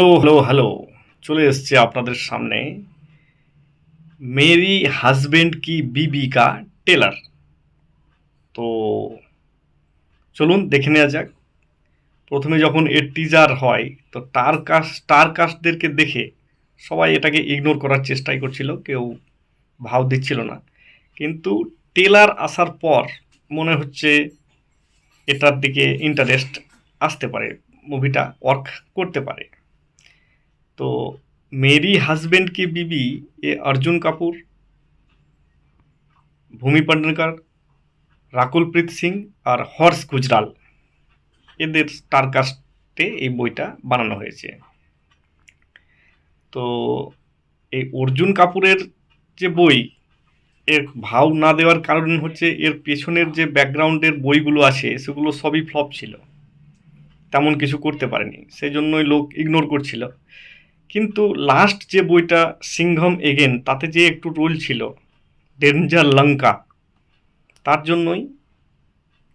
Hello hello চলে এসছে আপনাদের সামনে মেরি হাজবেন্ড কি বিবি কা টেলার। তো চলুন দেখে নেওয়া যাক। প্রথমে যখন এর টিজার হয় তো স্টার কাস্টদেরকে দেখে সবাই এটাকে ইগনোর করার চেষ্টাই করছিল, কেউ ভাও দিচ্ছিল না। কিন্তু টেলার আসার পর মনে হচ্ছে এটার দিকে ইন্টারেস্ট আসতে পারে, মুভিটা ওয়ার্ক করতে পারে। তো মেরি হাজবেন্ড কি বিবি এ অর্জুন কাপুর, ভূমি পান্ডেরকর, রাকুল প্রীত সিং আর হর্ষ গুজরাল এদের স্টার কাস্টে এই বইটা বানানো হয়েছে। তো এই অর্জুন কাপুরের যে বই, এর ভাও না দেওয়ার কারণ হচ্ছে এর পেছনের যে ব্যাকগ্রাউন্ডের বইগুলো আছে সেগুলো সবই ফ্লপ ছিল, তেমন কিছু করতে পারেনি, সেই জন্যই লোক ইগনোর করছিল। কিন্তু লাস্ট যে বইটা সিংঘম এগেন, তাতে যে একটু রোল ছিল ডেঞ্জার লঙ্কা, তার জন্যই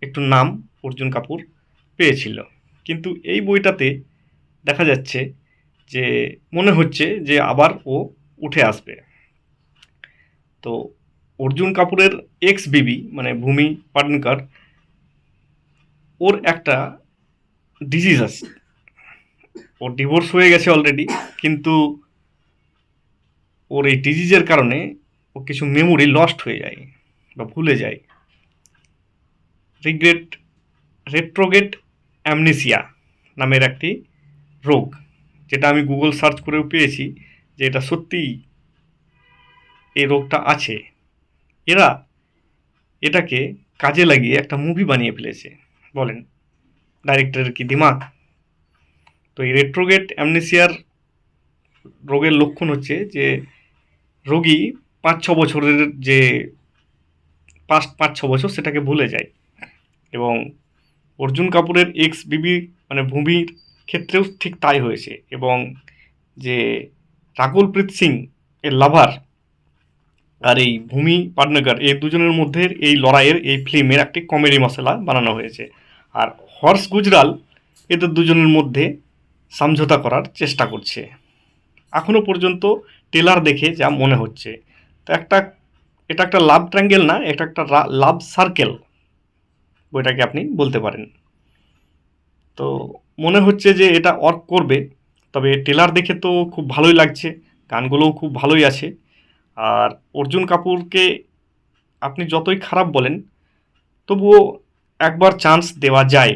একটু নাম অর্জুন কাপুর পেয়েছিল। কিন্তু এই বইটাতে দেখা যাচ্ছে যে মনে হচ্ছে যে আবার ও উঠে আসবে। তো অর্জুন কাপুরের এক্স বিবি মানে ভূমি পাটনকর, ওর একটা ডিজিজ আছে, ওর ডিভোর্স হয়ে গেছে অলরেডি, কিন্তু ওর এই ডিজিজের কারণে ও কিছু মেমোরি লস্ট হয়ে যায় বা ভুলে যায়। রিগ্রেট রেট্রোগেট অ্যামনেসিয়া নামের একটি রোগ, যেটা আমি গুগল সার্চ করেও পেয়েছি যে এটা সত্যিই এই রোগটা আছে। এরা এটাকে কাজে লাগিয়ে একটা মুভি বানিয়ে ফেলেছে, বলেন ডাইরেক্টরের কি দিমাগ! তো এই রেট্রোগেট অ্যামনেসিয়ার রোগের লক্ষণ হচ্ছে যে রোগী ৫-৬ বছরের যে পাস্ট ৫-৬ বছর সেটাকে ভুলে যায়। এবং অর্জুন কাপুরের এক্স বিবি মানে ভূমির ক্ষেত্রেও ঠিক তাই হয়েছে। এবং যে রাকুল প্রীত সিং এর লাভার আর এই ভূমি পাটনেকর, এই দুজনের মধ্যে এই লড়াইয়ের এই ফিল্মের একটি কমেডি মশলা বানানো হয়েছে। আর হর্ষ গুজরাল এদের দুজনের মধ্যে সমঝোতা করার চেষ্টা করছে এখনো পর্যন্ত ট্রেলার দেখে যা মনে হচ্ছে। তো এটা একটা লাভ ট্রায়াঙ্গেল না, এটা একটা লাভ সার্কেল বইটাকে আপনি বলতে পারেন। তো মনে হচ্ছে যে এটা ওয়ার্ক করবে, তবে ট্রেলার দেখে তো খুব ভালোই লাগছে, গানগুলোও খুব ভালোই আছে। আর অর্জুন কাপুরকে আপনি যতই খারাপ বলেন তবুও একবার চান্স দেওয়া যায়।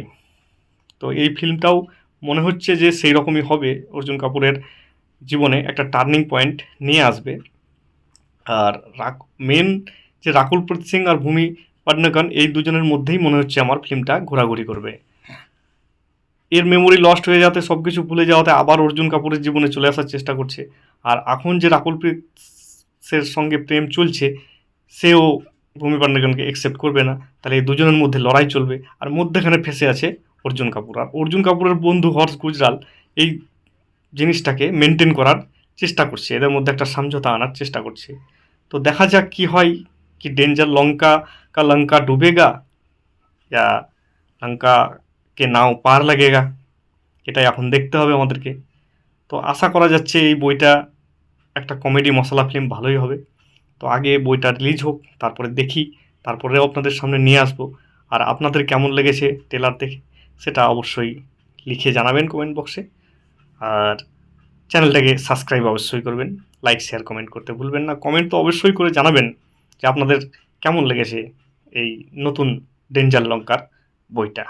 তো এই ফিল্মটাও মনে হচ্ছে যে সেই রকমই হবে, অর্জুন কাপুরের জীবনে একটা টার্নিং পয়েন্ট নিয়ে আসবে। আর মেন যে রাকুল প্রীত সিং আর ভূমি পাটনেকর, এই দুজনের মধ্যেই মনে হচ্ছে আমার ফিল্মটা ঘোরাঘুরি করবে। এর মেমোরি লস্ট হয়ে যাতে, সব কিছু ভুলে যাওয়াতে আবার অর্জুন কাপুরের জীবনে চলে আসার চেষ্টা করছে। আর এখন যে রাকুল প্রীতের সঙ্গে প্রেম চলছে, সেও ভূমি পান্ডেকরকে অ্যাকসেপ্ট করবে না, তাহলে এই দুজনের মধ্যে লড়াই চলবে। আর মধ্যেখানে ফেসে আছে অর্জুন কাপুর, আর অর্জুন কাপুরের বন্ধু হর্ষ গুজরাল এই জিনিসটাকে মেনটেন করার চেষ্টা করছে, এদের মধ্যে একটা সমঝোতা আনার চেষ্টা করছে। তো দেখা যাক কি হয়, কি ডেঞ্জার লঙ্কা ডুবেগা ইয়া লঙ্কা কে নাও পার লাগেগা, এটাই এখন দেখতে হবে আমাদেরকে। তো আশা করা যাচ্ছে এই বইটা একটা কমেডি মশলা ফিল্ম ভালোই হবে। তো আগে বইটা রিলিজ হোক, তারপরে দেখি, তারপরেও আপনাদের সামনে নিয়ে আসবো। আর আপনাদের কেমন লেগেছে ট্রেলার দেখে সেটা অবশ্যই লিখে জানাবেন কমেন্ট বক্সে। আর চ্যানেলটাকে সাবস্ক্রাইব অবশ্যই করবেন, লাইক শেয়ার কমেন্ট করতে ভুলবেন না। কমেন্ট তো অবশ্যই করে জানাবেন যে আপনাদের কেমন লেগেছে এই নতুন ডেঞ্জার লঙ্কার বইটা।